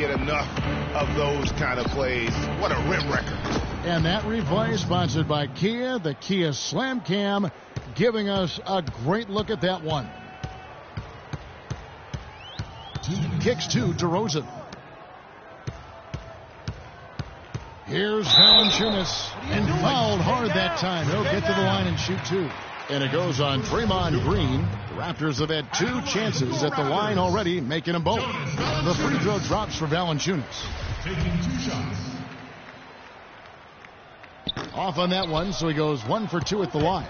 get enough of those kind of plays. What a rim record. And that replay sponsored by Kia, the Kia Slam Cam, giving us a great look at that one. Kicks to DeRozan. Here's Valanciunas, and fouled hard that time. He'll get to the line and shoot two. And it goes on Draymond Green. The Raptors have had 2 chances at the line already, making them both. The free throw drops for Valanciunas. Taking 2 shots. Off on that one, so he goes 1 for 2 at the line.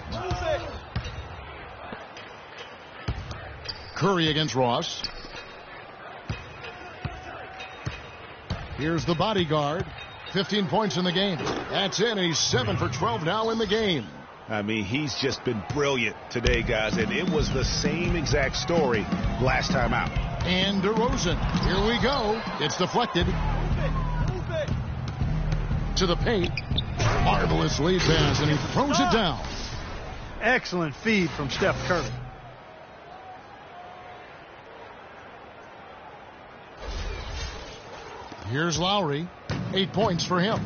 Curry against Ross. Here's the bodyguard. 15 points in the game. That's it, and he's 7 for 12 now in the game. I mean, he's just been brilliant today, guys, and it was the same exact story last time out. And DeRozan, here we go. It's deflected. To the paint. Marvelous lead pass, and he throws it down. Excellent feed from Steph Curry. Here's Lowry. 8 points for him.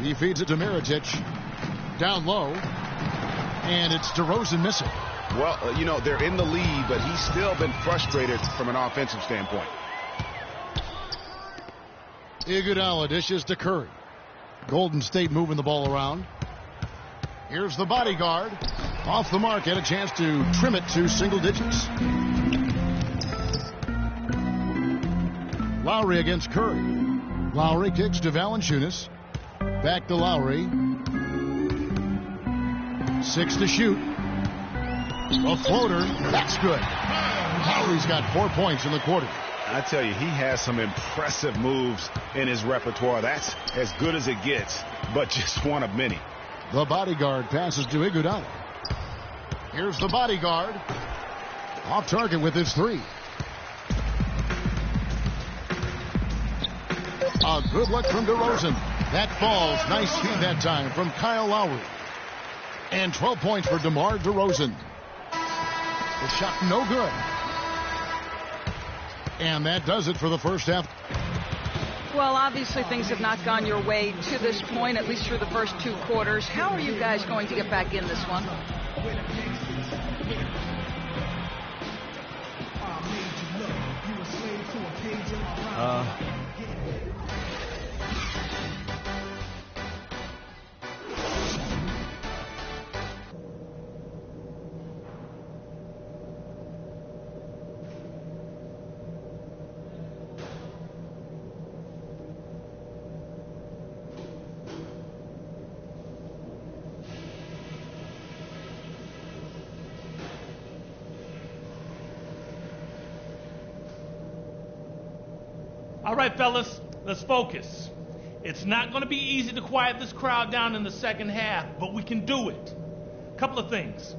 He feeds it to Mirotic. Down low. And it's DeRozan missing. Well, you know, they're in the lead, but he's still been frustrated from an offensive standpoint. Iguodala dishes to Curry. Golden State moving the ball around. Here's the bodyguard. Off the mark, had a chance to trim it to single digits. Lowry against Curry. Lowry kicks to Valanciunas. Back to Lowry. 6 to shoot. A floater. That's good. Lowry's got 4 points in the quarter. I tell you, he has some impressive moves in his repertoire. That's as good as it gets, but just one of many. The bodyguard passes to Iguodala. Here's the bodyguard. Off target with his 3. A good look from DeRozan. That falls. Nice feed that time from Kyle Lowry. And 12 points for DeMar DeRozan. The shot no good. And that does it for the first half. Well, obviously things have not gone your way to this point, at least through the first 2 quarters. How are you guys going to get back in this one? All right, fellas, let's focus. It's not going to be easy to quiet this crowd down in the second half, but we can do it. Couple of things.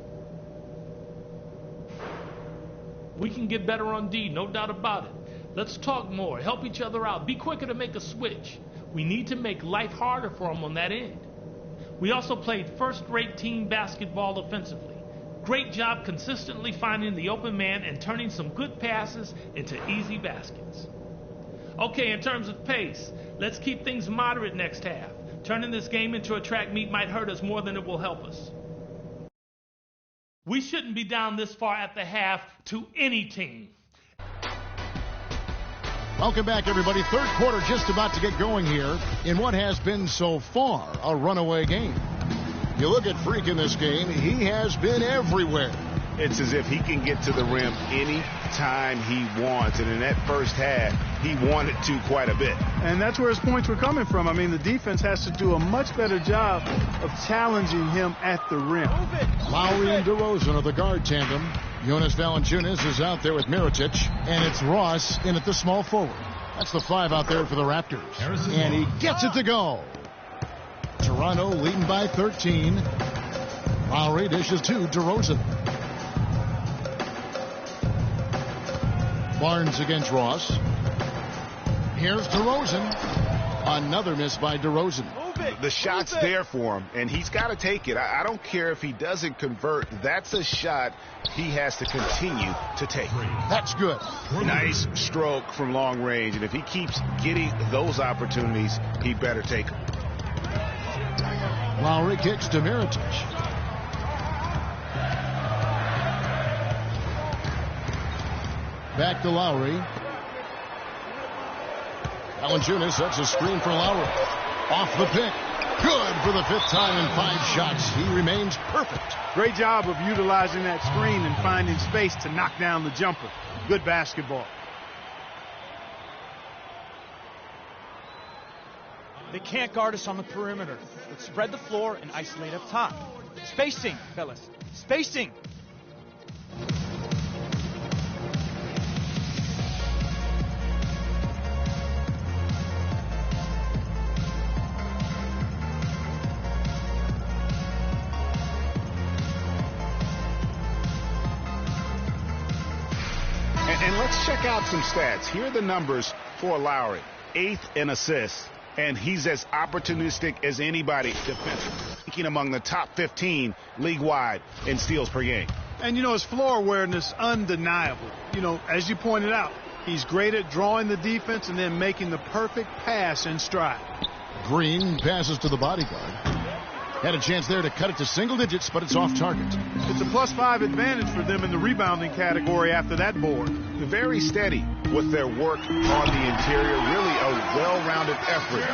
We can get better on D, no doubt about it. Let's talk more, help each other out, be quicker to make a switch. We need to make life harder for them on that end. We also played first-rate team basketball offensively. Great job consistently finding the open man and turning some good passes into easy baskets. Okay, in terms of pace, let's keep things moderate next half. Turning this game into a track meet might hurt us more than it will help us. We shouldn't be down this far at the half to any team. Welcome back, everybody. Third quarter just about to get going here in what has been so far a runaway game. You look at Freak in this game, he has been everywhere. It's as if he can get to the rim any time he wants. And in that first half, he wanted to quite a bit. And that's where his points were coming from. I mean, the defense has to do a much better job of challenging him at the rim. Lowry and DeRozan are the guard tandem. Jonas Valanciunas is out there with Mirotic, and it's Ross in at the small forward. That's the 5 out there for the Raptors. And he gets it to go. Toronto leading by 13. Lowry dishes to DeRozan. Barnes against Ross. Here's DeRozan. Another miss by DeRozan. The shot's there for him, and he's got to take it. I don't care if he doesn't convert. That's a shot he has to continue to take. That's good. Nice stroke from long range, and if he keeps getting those opportunities, he better take them. Lowry kicks to Mirotic. Back to Lowry. Valanciunas sets a screen for Lowry. Off the pick. Good for the 5th time in 5 shots. He remains perfect. Great job of utilizing that screen and finding space to knock down the jumper. Good basketball. They can't guard us on the perimeter. Let's spread the floor and isolate up top. Spacing, fellas. Spacing. And let's check out some stats. Here are the numbers for Lowry. 8th in assists, and he's as opportunistic as anybody defensively. Ranking among the top 15 league-wide in steals per game. And, his floor awareness, undeniable. As you pointed out, he's great at drawing the defense and then making the perfect pass in stride. Green passes to the bodyguard. Had a chance there to cut it to single digits, but it's off target. It's a +5 advantage for them in the rebounding category after that board. Very steady with their work on the interior. Really a well-rounded effort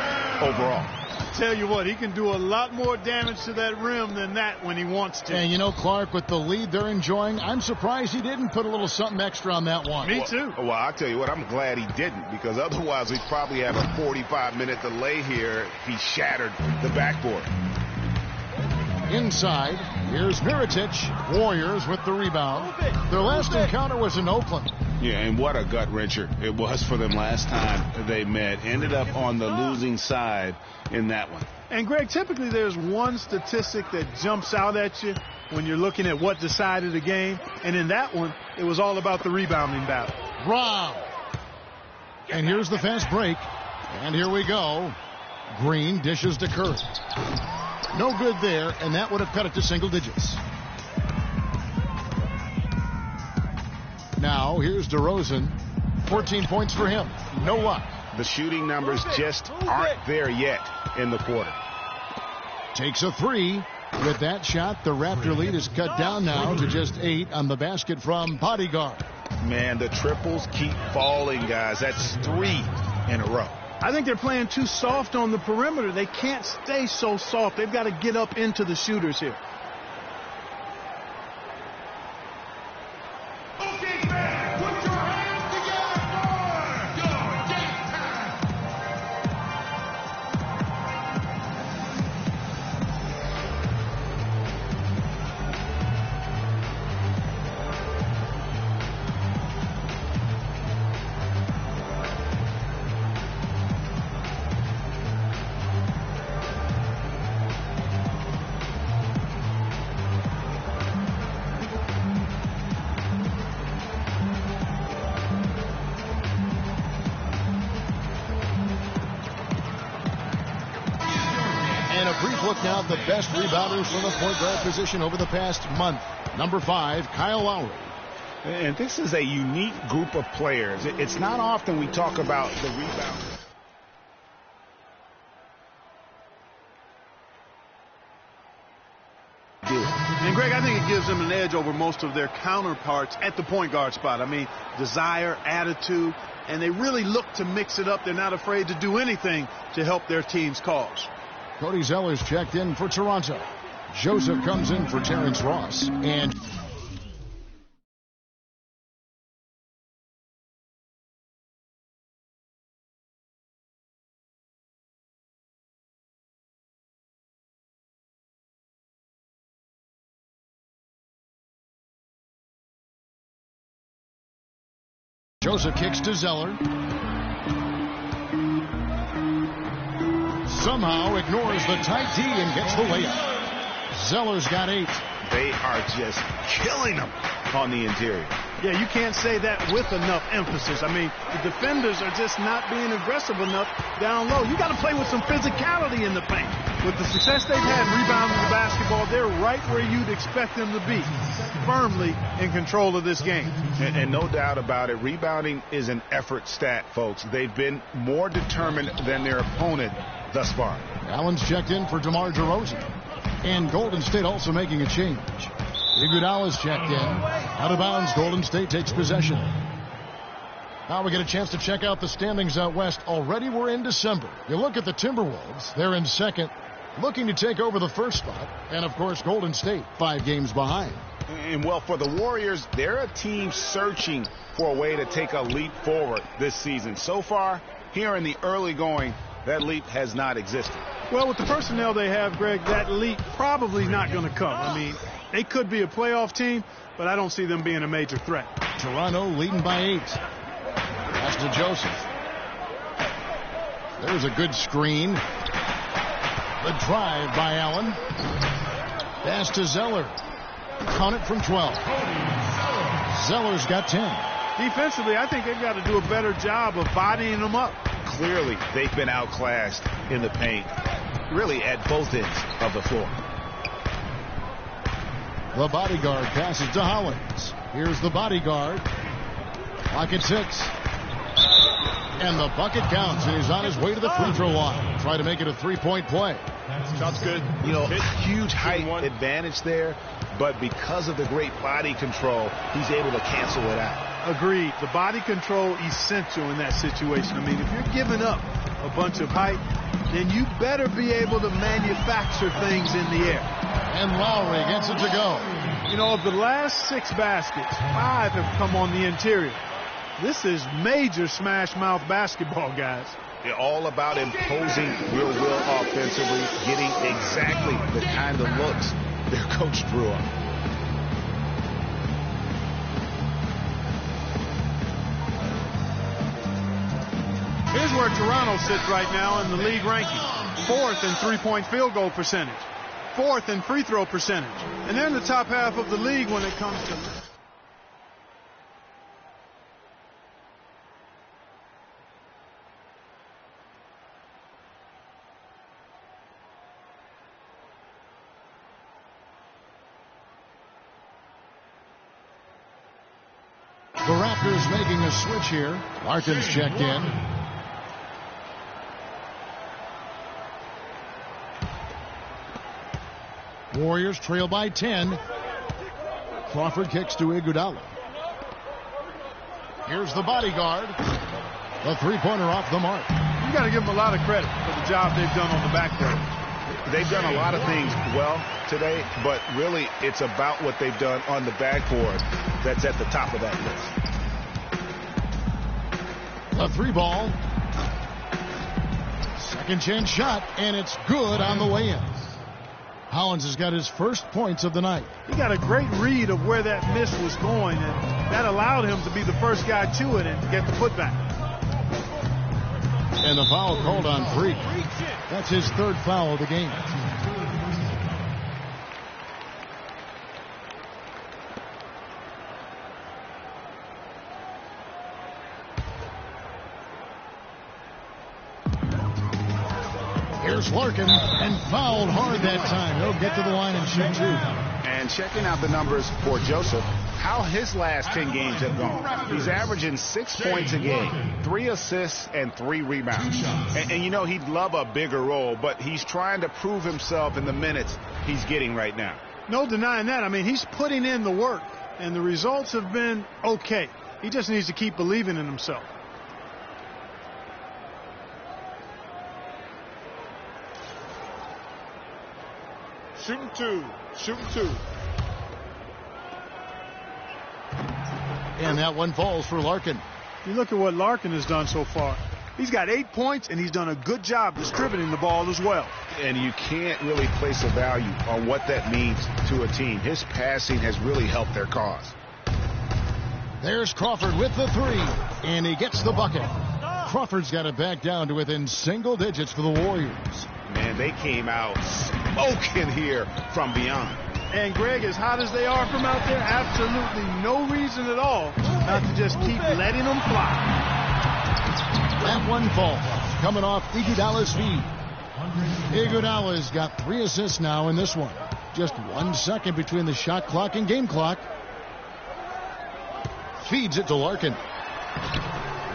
overall. I tell you what, he can do a lot more damage to that rim than that when he wants to. And Clark, with the lead they're enjoying, I'm surprised he didn't put a little something extra on that one. Me too. Well, I'll tell you what, I'm glad he didn't, because otherwise we'd probably have a 45-minute delay here if he shattered the backboard. Inside, here's Mirotic. Warriors with the rebound. Their last encounter was in Oakland. Yeah, and what a gut-wrencher it was for them last time they met. Ended up on the losing side in that one. And, Greg, typically there's one statistic that jumps out at you when you're looking at what decided the game. And in that one, it was all about the rebounding battle. Brown. And here's the fast break. And here we go. Green dishes to Curry. No good there, and that would have cut it to single digits. Now, here's DeRozan. 14 points for him. No luck. The shooting numbers just aren't there yet in the quarter. Takes a 3. With that shot, the Raptor lead is cut down now to just 8 on the basket from Bodyguard. Man, the triples keep falling, guys. That's 3 in a row. I think they're playing too soft on the perimeter. They can't stay so soft. They've got to get up into the shooters here. Okay, man, put your hands together for your game time. And a brief look now at the best rebounders from the point guard position over the past month. Number 5, Kyle Lowry. And this is a unique group of players. It's not often we talk about the rebounders. And, Greg, I think it gives them an edge over most of their counterparts at the point guard spot. I mean, desire, attitude, and they really look to mix it up. They're not afraid to do anything to help their team's cause. Cody Zeller's checked in for Toronto. Joseph comes in for Terrence Ross. And Joseph kicks to Zeller. Somehow ignores the tight D and gets the layup. Zeller's got 8. They are just killing them on the interior. Yeah, you can't say that with enough emphasis. I mean, the defenders are just not being aggressive enough down low. You got to play with some physicality in the paint. With the success they've had rebounding the basketball, they're right where you'd expect them to be, firmly in control of this game. And no doubt about it, rebounding is an effort stat, folks. They've been more determined than their opponent thus far. Allen's checked in for DeMar DeRozan. And Golden State also making a change. Iguodala's checked in. Out of bounds, Golden State takes possession. Now we get a chance to check out the standings out west. Already we're in December. You look at the Timberwolves. They're in second, looking to take over the first spot. And, of course, Golden State 5 games behind. And, well, for the Warriors, they're a team searching for a way to take a leap forward this season. So far, here in the early going, that leap has not existed. Well, with the personnel they have, Greg, that leap probably not going to come. I mean, they could be a playoff team, but I don't see them being a major threat. Toronto leading by 8. Pass to Joseph. There's a good screen. The drive by Allen. Pass to Zeller. Count it from 12. Zeller's got 10. Defensively, I think they've got to do a better job of bodying them up. Clearly, they've been outclassed in the paint, really at both ends of the floor. The bodyguard passes to Hollins. Here's the bodyguard. Clock at 6. And the bucket counts, and he's on his way to the free throw line. Try to make it a 3-point play. Shot's good. You know, huge height advantage there, but because of the great body control, he's able to cancel it out. Agreed. The body control essential in that situation. I mean, if you're giving up a bunch of height, then you better be able to manufacture things in the air. And Lowry gets it to go. You know, of the last 6 baskets, 5 have come on the interior. This is major smash mouth basketball, guys. They're all about imposing your will offensively, getting exactly the kind of looks their coach drew up. Here's where Toronto sits right now in the league ranking. 4th in three-point field goal percentage. 4th in free throw percentage. And they're in the top half of the league when it comes to... The Raptors making a switch here. Larkin's checked in. Warriors trail by 10. Crawford kicks to Iguodala. Here's the bodyguard. The three-pointer off the mark. You got to give them a lot of credit for the job they've done on the backcourt. They've done a lot of things well today, but really it's about what they've done on the backboard that's at the top of that list. The 3-ball. Second chance shot, and it's good on the way in. Hollins has got his first points of the night. He got a great read of where that miss was going, and that allowed him to be the first guy to it and to get the putback. And the foul called on Freak. That's his 3rd foul of the game. Here's Larkin, and fouled hard that time. He'll get to the line and shoot 2. And checking out the numbers for Joseph, how his last 10 games have gone. He's averaging 6 points a game, 3 assists, and 3 rebounds. And you know, he'd love a bigger role, but he's trying to prove himself in the minutes he's getting right now. No denying that. I mean, he's putting in the work, and the results have been okay. He just needs to keep believing in himself. Shooting 2. Shooting 2. And that one falls for Larkin. You look at what Larkin has done so far. He's got 8 points, and he's done a good job distributing the ball as well. And you can't really place a value on what that means to a team. His passing has really helped their cause. There's Crawford with the 3, and he gets the bucket. Crawford's got it back down to within single digits for the Warriors. Man, they came out smoking here from beyond. And Greg, as hot as they are from out there, absolutely no reason at all not to just keep letting them fly. That one falls. Coming off Iguodala's feed. Iguodala's got 3 assists now in this one. Just 1 second between the shot clock and game clock. Feeds it to Larkin.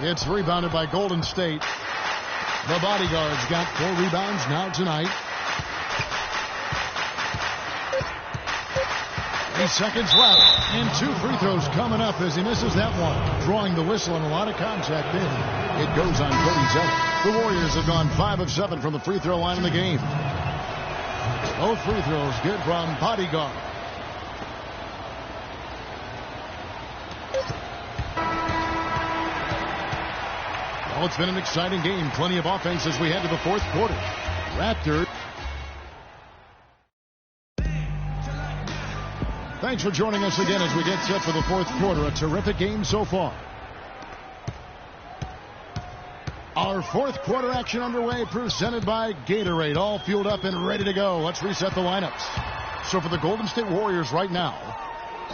It's rebounded by Golden State. The bodyguard's got 4 rebounds now tonight. 8 seconds left, and 2 free throws coming up as he misses that one. Drawing the whistle and a lot of contact there. It goes on Cody Zeller. The Warriors have gone 5 of 7 from the free throw line in the game. Both free throws good from bodyguard. Well, it's been an exciting game. Plenty of offense as we head to the 4th quarter. Raptors. Thanks for joining us again as we get set for the 4th quarter. A terrific game so far. Our 4th quarter action underway, presented by Gatorade. All fueled up and ready to go. Let's reset the lineups. So for the Golden State Warriors right now,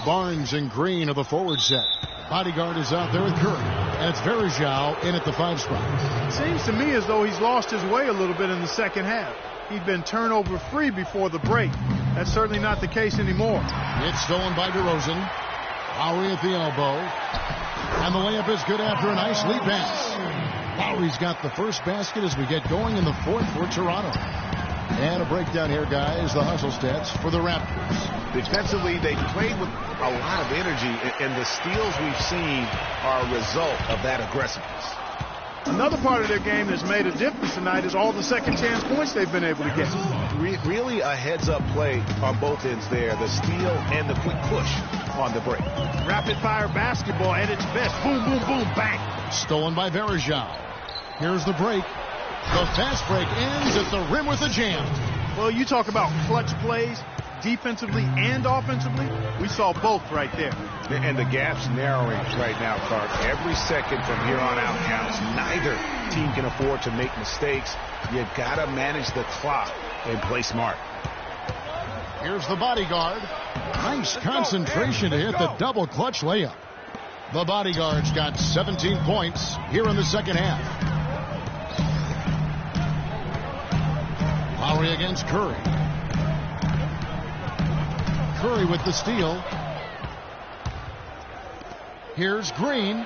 Barnes and Green are the forward set. Bodyguard is out there with Curry. And it's Verjao in at the 5 spot. It seems to me as though he's lost his way a little bit in the second half. He'd been turnover free before the break. That's certainly not the case anymore. It's stolen by DeRozan. Lowry at the elbow. And the layup is good after a nice lead pass. Lowry's got the first basket as we get going in the 4th for Toronto. And a breakdown here, guys. The hustle stats for the Raptors. Defensively, they played with a lot of energy, and the steals we've seen are a result of that aggressiveness. Another part of their game that's made a difference tonight is all the second chance points they've been able to get. Really a heads-up play on both ends there. The steal and the quick push on the break. Rapid-fire basketball at its best. Boom, boom, boom, bang. Stolen by Verjao. Here's the break. The fast break ends at the rim with a jam. Well, you talk about clutch plays, defensively and offensively. We saw both right there. And the gap's narrowing right now, Clark. Every second from here on out counts. Neither team can afford to make mistakes. You got to manage the clock and play smart. Here's the bodyguard. Nice concentration to hit the double clutch layup. The bodyguard's got 17 points here in the second half. Lowry against Curry. Curry with the steal. Here's Green.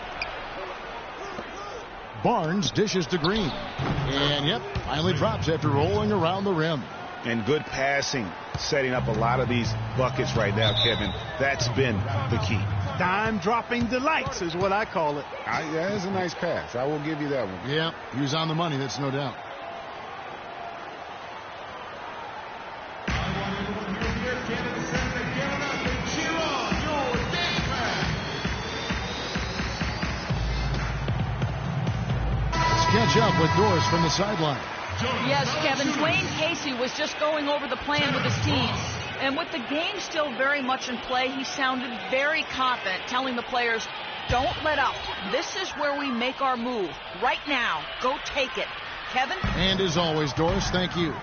Barnes dishes to Green. And, yep, finally drops after rolling around the rim. And good passing, setting up a lot of these buckets right now, Kevin. That's been the key. Dime-dropping delights is what I call it. That is a nice pass. I will give you that one. Yeah, he was on the money, that's no doubt. Catch up with Doris from the sideline. Yes, Kevin, Dwayne Casey was just going over the plan with his team. And with the game still very much in play, he sounded very confident, telling the players, don't let up. This is where we make our move. Right now. Go take it. Kevin? And as always, Doris, thank you.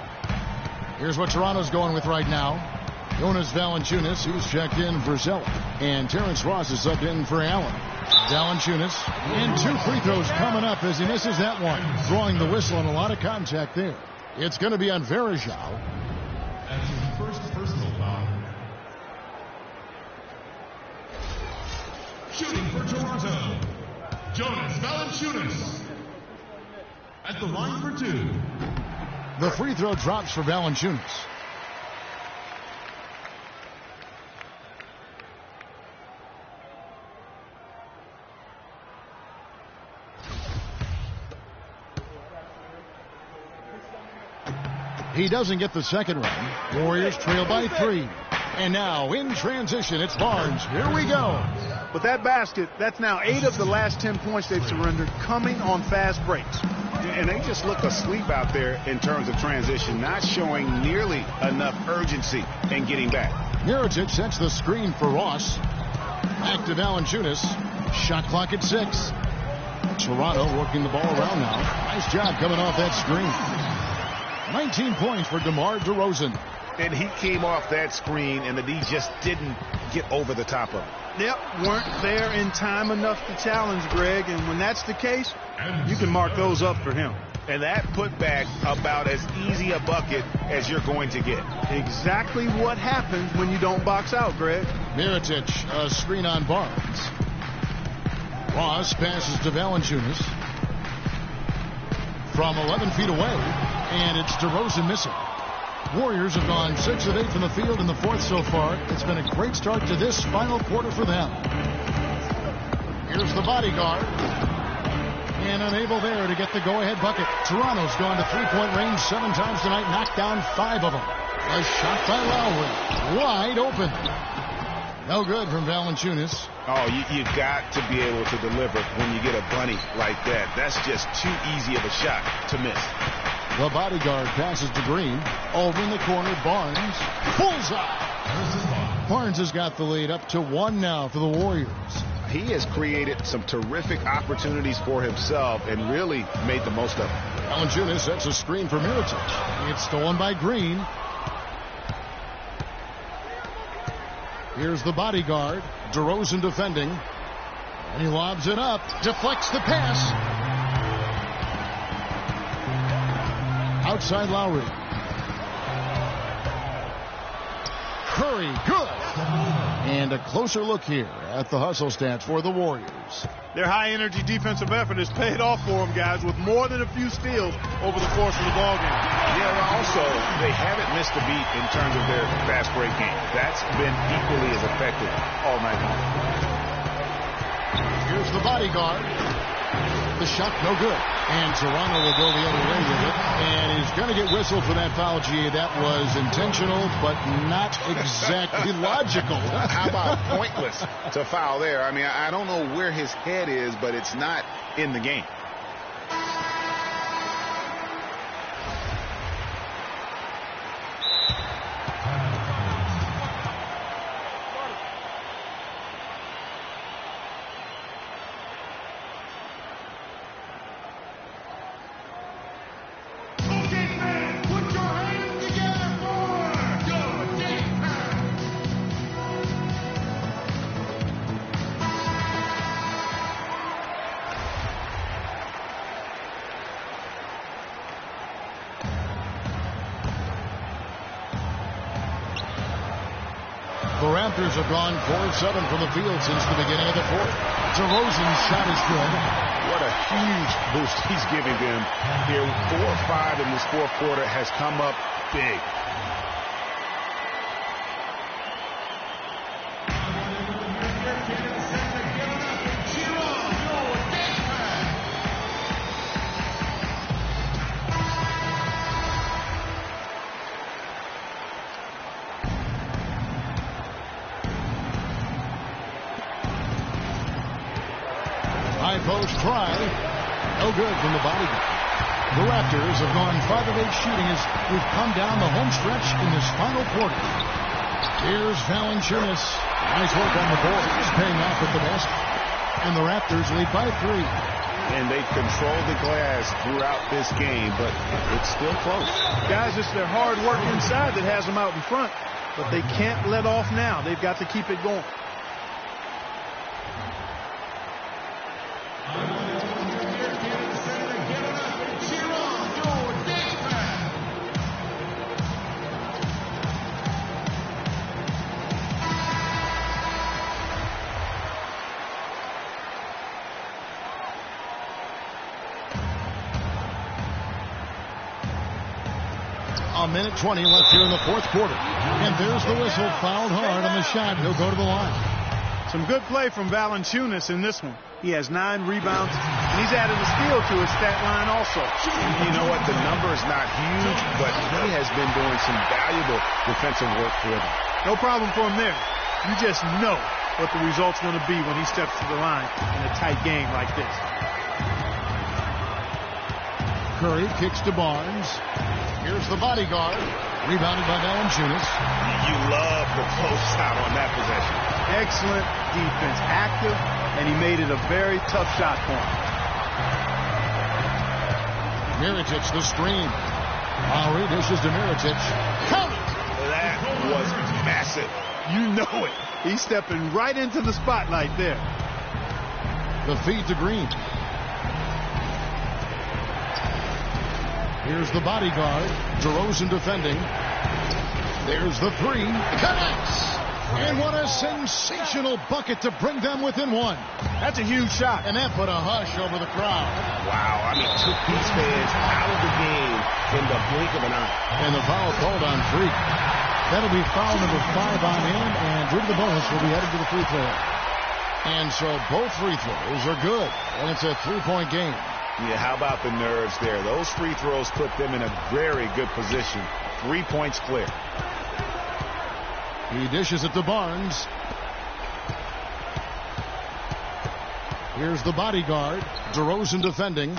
Here's what Toronto's going with right now. Jonas Valanciunas, he's checked in for Zeller. And Terrence Ross is subbed in for Allen. Valanciunas, and 2 free throws coming up as he misses that one. Drawing the whistle and a lot of contact there. It's going to be on Verjao. That's his first personal foul. Shooting for Toronto, Jonas Valanciunas. At the line for 2. The free throw drops for Valanciunas. He doesn't get the second one. Warriors trail by 3. And now in transition, it's Barnes. Here we go. But that basket, that's now 8 of the last 10 points they've surrendered coming on fast breaks. And they just look asleep out there in terms of transition, not showing nearly enough urgency in getting back. Mirotic sets the screen for Ross. Back to Valanciunas. Shot clock at 6. Toronto working the ball around now. Nice job coming off that screen. 19 points for DeMar DeRozan. And he came off that screen, and the D just didn't get over the top of it. Yep, weren't there in time enough to challenge Greg, and when that's the case, you can mark those up for him. And that put back about as easy a bucket as you're going to get. Exactly what happens when you don't box out, Greg. Mirotic, a screen on Barnes. Ross passes to Valanciunas. From 11 feet away, and it's DeRozan missing. Warriors have gone 6 of 8 from the field in the fourth so far. It's been a great start to this final quarter for them. Here's the bodyguard. And unable there to get the go-ahead bucket. Toronto's gone to three-point range 7 times tonight, knocked down 5 of them. A shot by Lowry. Wide open. No good from Valanciunas. Oh, you got to be able to deliver when you get a bunny like that. That's just too easy of a shot to miss. The bodyguard passes to Green. Over in the corner, Barnes. Bullseye! Barnes has got the lead up to 1 now for the Warriors. He has created some terrific opportunities for himself and really made the most of it. Valanciunas sets a screen for Mirotic. It's stolen by Green. Here's the bodyguard. DeRozan defending. And he lobs it up. Deflects the pass. Outside Lowry. Curry, good. And a closer look here at the hustle stats for the Warriors. Their high-energy defensive effort has paid off for them, guys, with more than a few steals over the course of the ballgame. Yeah, well, also, they haven't missed a beat in terms of their fast break game. That's been equally as effective all night long. Here's the bodyguard. The shot, no good. And Toronto will go the other way with it. And he's going to get whistled for that foul, G. That was intentional, but not exactly logical. How about pointless to foul there? I mean, I don't know where his head is, but it's not in the game. The Raptors have gone 4 of 7 from the field since the beginning of the fourth. DeRozan's shot is good. What a huge boost he's giving them here. 4 or 5 in this fourth quarter has come up big. High post try. No good from the bodyguard. The Raptors have gone 5 of 8 shooting as we've come down the home stretch in this final quarter. Here's Valanciunas. Nice work on the board. He's paying off at the basket. And the Raptors lead by 3. And they control the glass throughout this game, but it's still close. Guys, it's their hard work inside that has them out in front, but they can't let off now. They've got to keep it going. A minute 20 left here in the fourth quarter. And there's the whistle. Fouled hard on the shot. He'll go to the line. Some good play from Valanciunas in this one. He has 9 rebounds, and he's added a steal to his stat line also. You know what? The number is not huge, but he has been doing some valuable defensive work for them. No problem for him there. You just know what the result's going to be when he steps to the line in a tight game like this. Curry kicks to Barnes. Here's the bodyguard. Rebounded by Valanciunas. You love the closeout on that possession. Excellent defense. Active, and he made it a very tough shot for him. Mirotic the screen. Lowry dishes to Mirotic. Count it! That was massive. You know it. He's stepping right into the spotlight there. The feed to Green. Here's the bodyguard. DeRozan defending. There's the three. Connects. And what a sensational bucket to bring them within one. That's a huge shot. And that put a hush over the crowd. Wow, I mean, took these fans out of the game in the blink of an eye. And the foul called on Freak. That'll be foul number 5 on him, and due to the bonus, will be headed to the free throw. And so both free throws are good, and it's a 3-point game. Yeah, how about the nerves there? Those free throws put them in a very good position. 3 points clear. He dishes it to Barnes. Here's the bodyguard. DeRozan defending.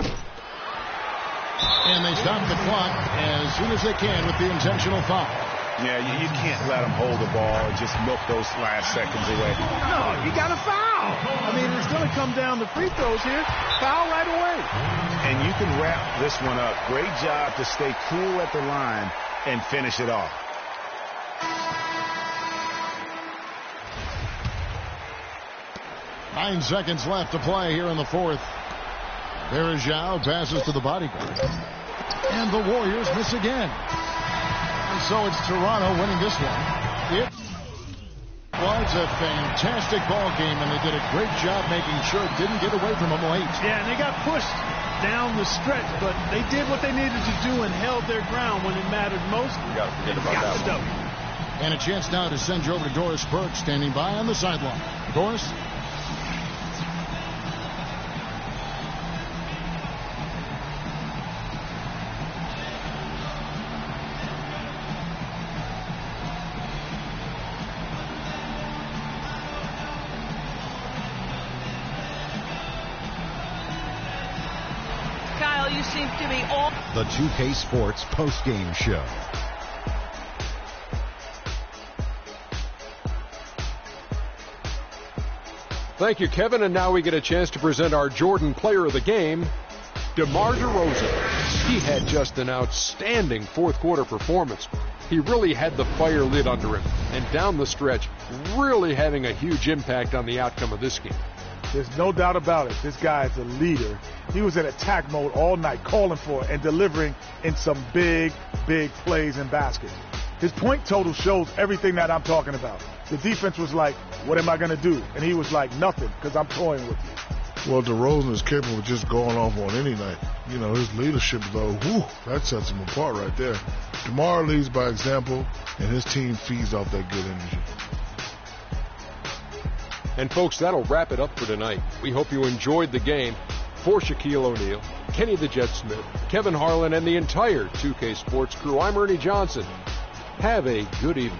And they stop the clock as soon as they can with the intentional foul. Yeah, you can't let them hold the ball and just milk those last seconds away. No, you got to foul. I mean, it's going to come down to free throws here. Foul right away. And you can wrap this one up. Great job to stay cool at the line and finish it off. Nine seconds left to play here in the fourth. There is Zhao, passes to the bodyguard. And the Warriors miss again. And so it's Toronto winning this one. It was a fantastic ball game, and they did a great job making sure it didn't get away from them late. Yeah, and they got pushed down the stretch, but they did what they needed to do and held their ground when it mattered most. You got to forget about that one. And a chance now to send you over to Doris Burke, standing by on the sideline. Doris? Kyle, you seem to be all... The 2K Sports postgame show. Thank you, Kevin. And now we get a chance to present our Jordan Player of the Game, DeMar DeRozan. He had just an outstanding fourth quarter performance. He really had the fire lit under him, and down the stretch, really having a huge impact on the outcome of this game. There's no doubt about it. This guy is a leader. He was in attack mode all night, calling for it and delivering in some big, big plays and baskets. His point total shows everything that I'm talking about. The defense was like, what am I going to do? And he was like, nothing, because I'm toying with you. Well, DeRozan is capable of just going off on any night. You know, his leadership, though, that sets him apart right there. DeMar leads by example, and his team feeds off that good energy. And folks, that'll wrap it up for tonight. We hope you enjoyed the game. For Shaquille O'Neal, Kenny the Jet Smith, Kevin Harlan, and the entire 2K Sports crew, I'm Ernie Johnson. Have a good evening.